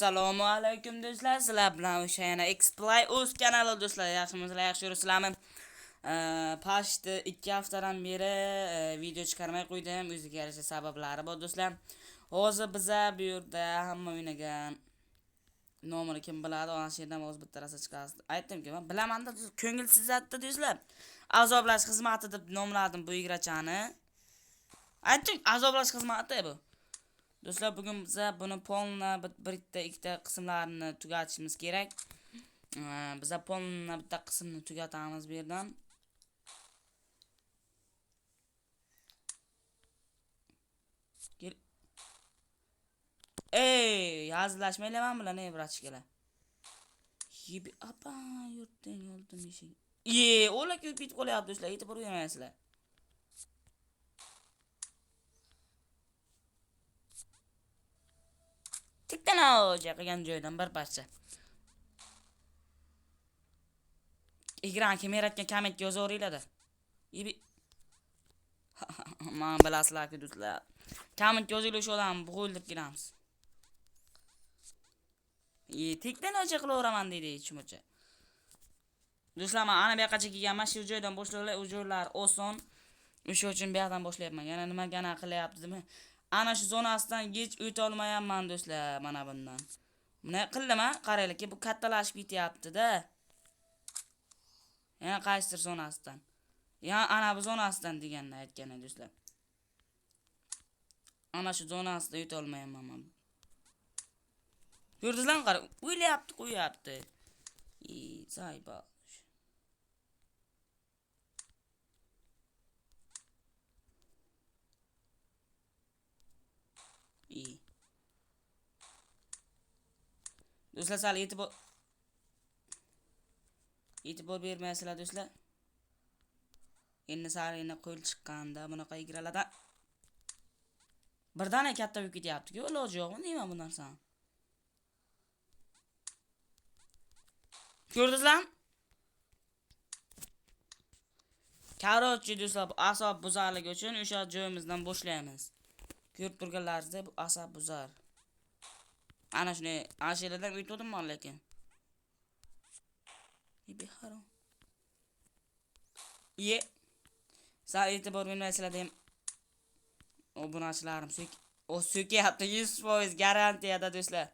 Assalomu alaykum do'stlar. Sizlar bilan o'sha yana Xplay o'z kanali do'stlar. Yaxshimisizlar, yaxshi yuribsizlarmi? Pashti 2 haftadan beri video chiqarmay qo'ydim. O'ziga yarasha sabablari bor do'stlar. Hozir biza bu yerda hamma o'ynagan nomini kim biladi, ana shu yerdan o'z bitta narsa chiqardi. Aytdimki, men bilaman-da, ko'ngilsizatda do'stlar. Azoblash xizmati deb nomladim bu igrachani. Aytdim, azoblash xizmati bu. Do'stlar, bugun biza buni polna bitta ikkita qismlarini tugatishimiz kerak. Biza polna bitta qismni tugatamiz bu yerdan. Hazillashmaylar bilan ne vrachkalar. Yibi apa yurtdan yo'ldim eshik. Ola ko'p bitib qolyapti do'stlar, e'tibor bermaysizlar. Tikdan o'ja qilgan joydan bir parcha. Ekran kim yaratgan komment yozaveringlar-da. Yibi men bilasizlar-ku do'stlar. Komment yozinglar, shu odamni bo'g'ildirib kelamiz. Tikdan o'ja qilaveraman deydi chumucha. Do'stlar, men ana bu yoqqacha kelganman, shu joydan boshlaylar, u joylar oson. O'sha uchun bu yoqdan boshlayapman. Yana nima gana qilyapti-mi? Ana shu zonasidan hech o'ta olmayapman do'stlar, mana bundan. Buni qildim-a? Qaranglar, bu kattalashib ketyapti-da. Yana qaysidir zonasidan. Ana bu zonasidan deganni aytgan do'stlar. Ana shu zonasida o'ta olmayapman men. Ko'rdingizlarmi? Qarang, o'ylayapti, qo'yapti. Zayba. Do'stlar, sal e'tibor bermaysizlar do'stlar. Endi sal qo'l chiqqanda bunaqa igralardan birdan katta bo'lib ketyapti-ku, iloji yo'qmi deyman bu narsani. Ko'rdingizlarmi? Qarochi do'stlar, bu asob buzarligi uchun o'sha joyimizdan boshlaymiz. Ko'rib turganlaringizdek, bu asab buzar. Ana shuni ashiradan o'tdim men lekin. Harom. Sal e'tibor bermaysizlar deyim. Obunachilarim sökyapti 100% garantiyada do'stlar.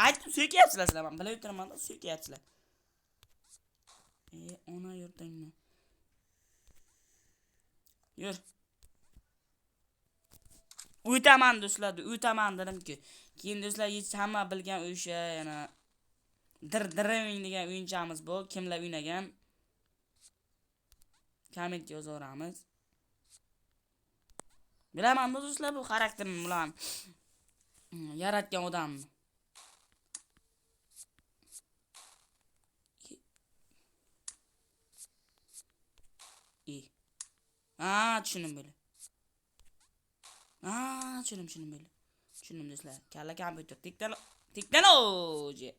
Aytdim, sökyapsizlar sizlar, men bilib o'tiraman-da, sökyapsizlar. Ona yurtingni. Yur. O'taman do'stlar, o'taman dedim-ku. Keyin do'stlar, hech hamma bilgan o'sha yana dir-diring degan o'yinchamiz bu. Kimlar o'ynagan? Komment yozaveramiz. Bilaman do'stlar, bu xarakterim bilan yaratgan odamni. Tushundim böyle. Tushundim böyle. Tushundim do'stlar. Kalla kompyuter tikdan o'ji.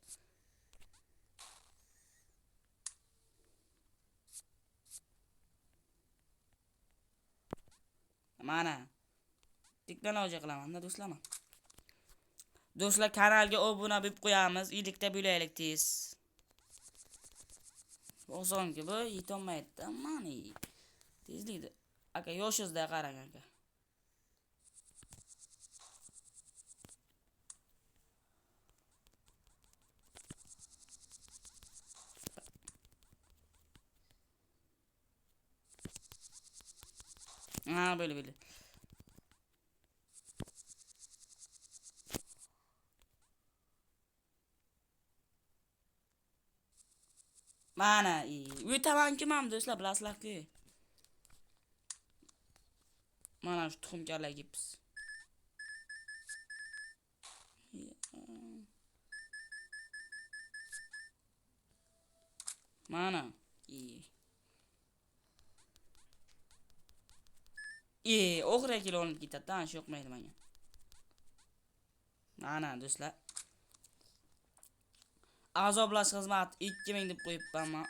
Mana. Tikdan o'ji qilaman-da do'stlar. Do'stlar, kanalga obuna bo'lib qo'yamiz. Ilikda bo'laylik tez. Osonki bu yetolmaydi. Mani. Tezlikda. Aka, yoshingizda qarang aka. Böyle. Mana, o'taman kimam do'stlar, bilasizlar-ku. Mana shu tuxumkalar gibsiz. Mana. Oxirga kelib olib ketadi, ana shu yoqmaydi menga. Mana do'stlar. Azoblash xizmati 2000 deb qo'yibman men.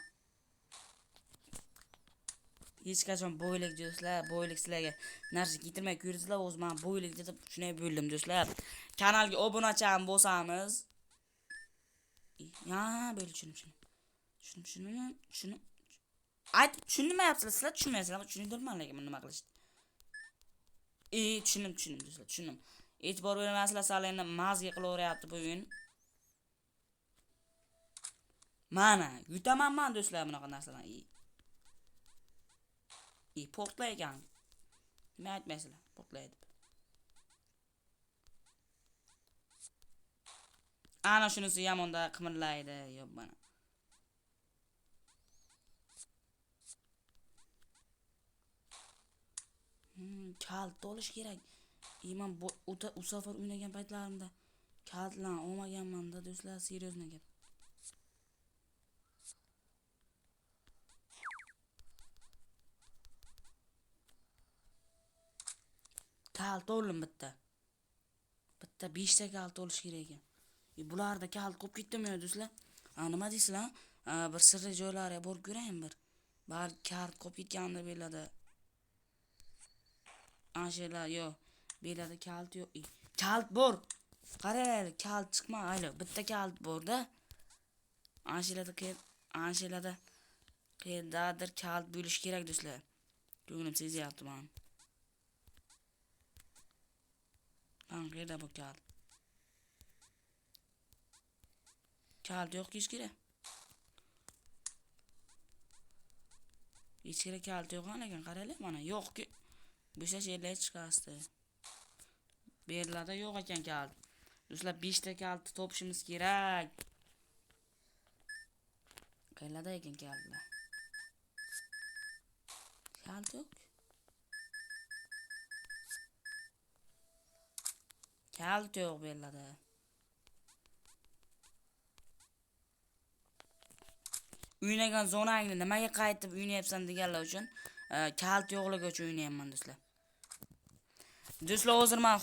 hech qachon bo'ylik do'stlar, bo'ylik sizlarga narsa keltirmay ko'rsizlar, o'zi men bo'ylik deb shunday bo'ldim do'stlar. Kanalga obunachi bo'lsamiz. Ya böyle şunu. Ayt tushunmayapsizlar, sizlar tushunmaysizlar, tushundirman lekin nima qilishdi. Tushundim do'stlar, tushundim. E'tibor bermasizlar, sal endi mazga qilaveryapti bu o'yin. Mana, yutaman men do'stlar bunaqa narsalarni. Portlaygan. Nima aytmaysizlar, portlaydi. Ana shunisi yamonda qimirlaydi, yo'q mana. Kalt olish kerak. Men u safar o'ynagan paytlarimda kalt bilan olmaganman-da do'stlar, seriozno gap. Kalt oldim bitta. Bitta 5 ta kalt olish kerak ekan. Bularda kalt ko'p ketdimi do'stlar? Nima deysizlar? Bir sirli joylariga borib ko'rayim bir. Bar kalt ko'p ketganini belada. Anshela yo'q. Belada kalt yo'q. Kalt bor. Qaranglar, kalt chiqmaydi. Bitta kalt borda. Anshilada qayerdadir kalt bo'lish kerak do'stlar. Ko'nglim sezyapti men. Qayerda bu kalt? Kalt yo'q hech kerak. Hech kerak kalt yo'q lekin qaranglar mana yo'q-ku. Bo'sha yerlar chiqasdi. Bu yerlarda yo'q ekan kalt. Do'stlar 5 ta kalt topishimiz kerak. Qayerda ekan kaltlar? Kalt yo'q. Kalt yo'q bu yerlarda. O'ynagan zonangni nimaga qaytib o'ynayapsan deganlar uchun kalt yo'qligi uchun o'ynayapman do'stlar. Do'stlar,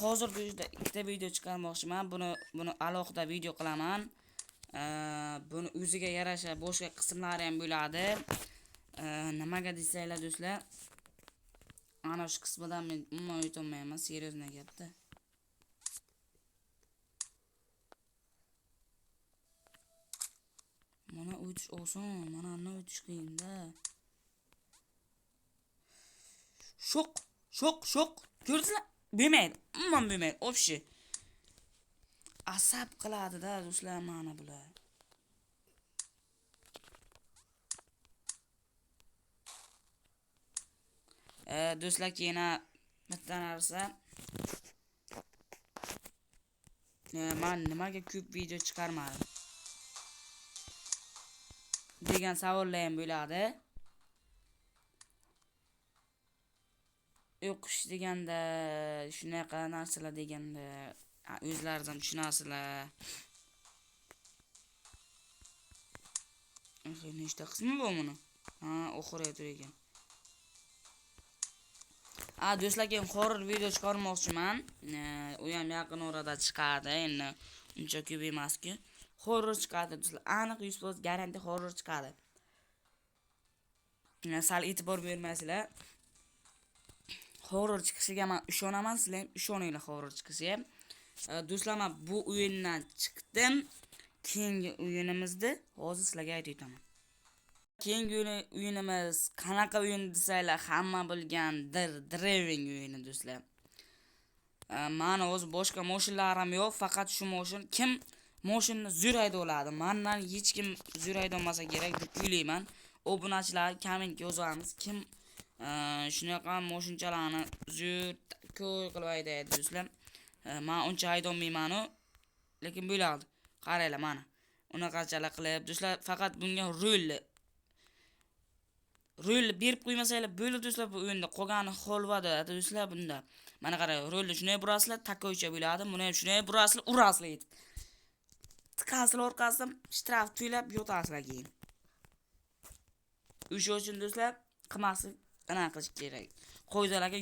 hozir ikkita video chiqarmoqchiman. Buni alohida video qilaman. Buni o'ziga yarasha boshqa qismlari ham bo'ladi. Nimaga desanglar do'stlar, ana shu qismidan men umuman o'tolmayman, seriozno gapda. Mana o'tish oson, mana nima o'tish qiyin-da. Şok. Ko'rdinglar? Bilmaydi. Umuman bilmaydi. Obshi. Asab qiladi-da do'stlar mana bular. Do'stlar, yana bitta narsa. Men nimaga ko'p video chiqarmadim degan savollar ham bo'ladi. O'qish deganda shunaqa narsalar deganda o'zlaringiz ham tushunasizlar. Nechta qismi bu buni? Oxiriga tur ekan. Do'stlar, keyin horror video chiqarmoqchiman. U ham yaqin orada chiqadi. Endi uncha ko'p emas-ku. Horror chiqadi do'stlar. Aniq 100% garanti horror chiqadi. Sal e'tibor bermaysizlar. Horror chiqishiga men ishonaman, sizlar ham ishoninglar horror chiqishiga. Do'stlar, men bu o'yindan chiqdim. Keyingi o'yinimizni hozir sizlarga aytib o'taman. Keyingi o'yinimiz qanaqa o'yin desanglar, hamma bilgandir, driving o'yini do'stlar. Mana o'zi boshqa mashinalarim yo'q, faqat shu mashin. Kim mashinni zo'r hayda oladi? Mendan hech kim zo'r hayda olmasa kerak deb o'ylayman. Obunachilar kommentga yozamiz. Kim shunaqa mashinchalarni zo'r ko'y qilib haydaydi do'stlar. Men uncha hayda olmayman-ku, lekin bo'ladi. Qaranglar mana. Unaqachalar qilib do'stlar, faqat bunga rol berib qo'ymasanglar bo'ladi do'stlar. Bu o'yinda qolgani holvada do'stlar bunda. Mana qarang, rolni shunday burasizlar, takoycha bo'ladi. Buni ham shunday burasizlar, urasizlar yetib. Tiqasizlar orqasidan shtraf to'lab yotasizlar keyin. O'sha uchun do'stlar, qilmaslik anaqa qilish kerak. Qoidalarga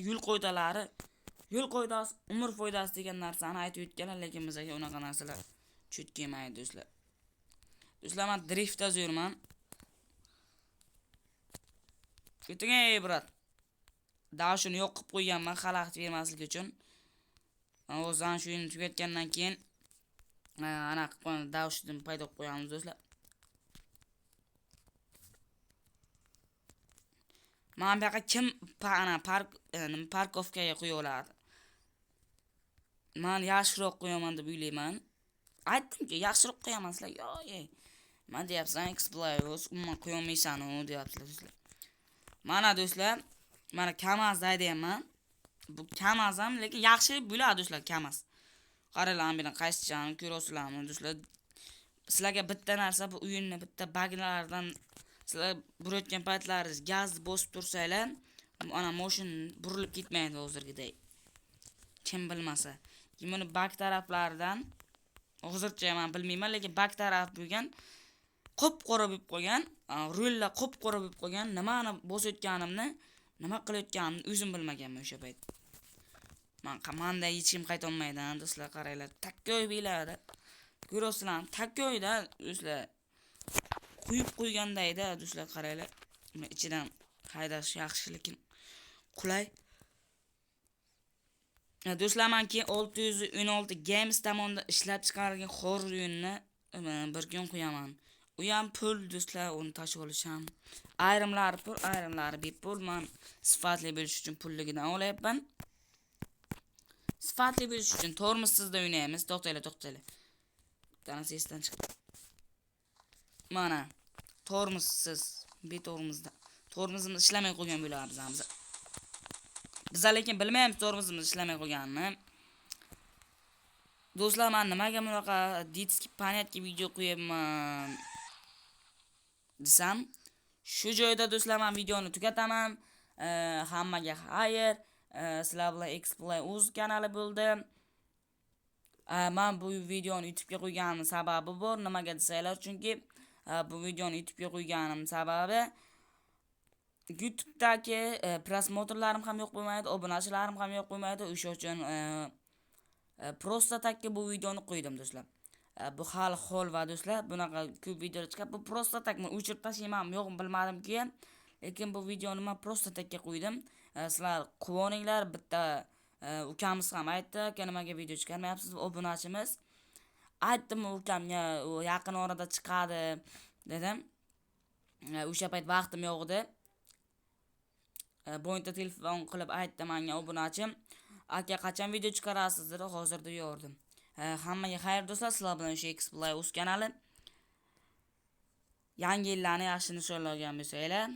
yo'l qoidasi umr foydasi degan narsani aytib o'tganlar, lekin bizga unaqa narsalar chut kelmaydi do'stlar. Do'stlar, men driftda zo'rman. Keting ey brat. Dashini yo'q qilib qo'yganman xalaqit bermaslik uchun. O'zan shu yilni tugatgandan keyin ana qilib qo'yamiz, davshni paydo qilib qo'yamiz do'stlar. Mana bu yoqqa kim parkovkaga qo'ya oladi? Men yaxshiroq qo'yaman deb o'ylayman. Aytdimki, yaxshiroq qo'yaman sizlar. Yo'q, men deyapsan, Exployers, umuman qo'ya olmaysan u deyapsizlar do'stlar. Mana do'stlar, mana Kamaz deyapman. Bu Kamaz ham lekin yaxshi bo'ladi do'stlar, Kamaz. Qaranglar, men qaysi joyni ko'rasizlarmi do'stlar? Sizlarga bitta narsa, bu o'yinni bitta baglardan sizlar burayotgan paytlaringiz gazni bosib tursanglar, ana mashin burilib ketmaydi hozirgidek. Kim bilmasa. Buni bak taraflaridan hozircha men bilmayman, lekin bak taraf bo'lgan qop-qora bo'lib qolgan, rullar qop-qora bo'lib qolgan, nimani bosayotganimni, nima qilayotganimni o'zim bilmaganman o'sha payt. Men qamanda hech kim qayta olmaydi, do'stlar qaranglar, takkoy biladi. Ko'rasizlar, takkoyda do'stlar quyib qo'ygandayda do'stlar qaranglar. Ichidan haydash yaxshi, lekin qulay. Do'stlar, menki 616 Games tomonidan ishlab chiqarilgan horror o'yinni bir kun qo'yaman. U ham pul do'stlar, uni tashib olisham. Ayrimlari pul, ayrimlari bepul. Men sifatli bo'lish uchun pulligidan olayapman. Sifatli bo'lish uchun tormozsizda o'ynaymiz. To'xtanglar. Tanasiydan chiqdi. Mana tormozsiz, betormozda. Tormozimiz ishlamay qolgan bo'ladi bizamiz. Biz lekin bilmaymiz tormozimiz ishlamay qolganini. Do'stlar, men nimaga bunaqa ditskiy panetga video qo'yapman desam, shu joyda do'stlar men videoni tugataman. Hammaga xayr. Sizlar bilan Exployers kanali bo'ldi. Men bu videoni YouTube'ga qo'yganim sababi bor. Nimaga desanglar, chunki bu videoni YouTube'ga qo'yganim sababi YouTube'dagi prosmotrlarim ham yo'q bo'lmaydi, obunachilarim ham yo'q bo'lmaydi. O'sha uchun prosta takka bu videoni qo'ydim do'stlar. Bu hali holva do'stlar, bunaqa ko'p videolar chiqib, bu prosta tak men o'chirib tashlayman, yo'q bilmadimki, lekin bu videoni men prosta takka qo'ydim. Sizlar quvoninglar, bitta ukamiz ham aytdi, nimaga video chiqarmayapsiz, obunachimiz. Aytdim ukamga, u yaqin orada chiqadi dedim. O'sha payt vaqtim yo'q edi. Boyinda telefon qilib aytdi menga obunachim, aka qachon video chiqarasiz dedi, hozirda yordim. Hammaga xayr do'stlar, sizlar bilan o'sha Exployers kanali. Yangi yillarni yaxshi nishonlagan bo'lsanglar,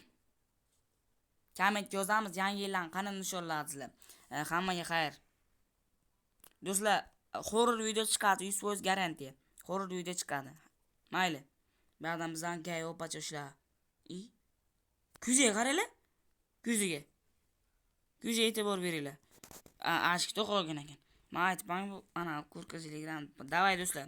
komment yozamiz, yangi yillarni qanday nishonladingizlar. Hammaga xayr. Do'stlar, horror video chiqadi, 100% garantiya. Horror video chiqadi. Mayli. Ba'dan bizdan gay opachoshlar. Ko'ziga qaranglar. Ko'ziga e'tibor beringlar. Ashkda qolgan ekan. Men aytmang, bu ana ko'rkaziligidan. Davay do'stlar.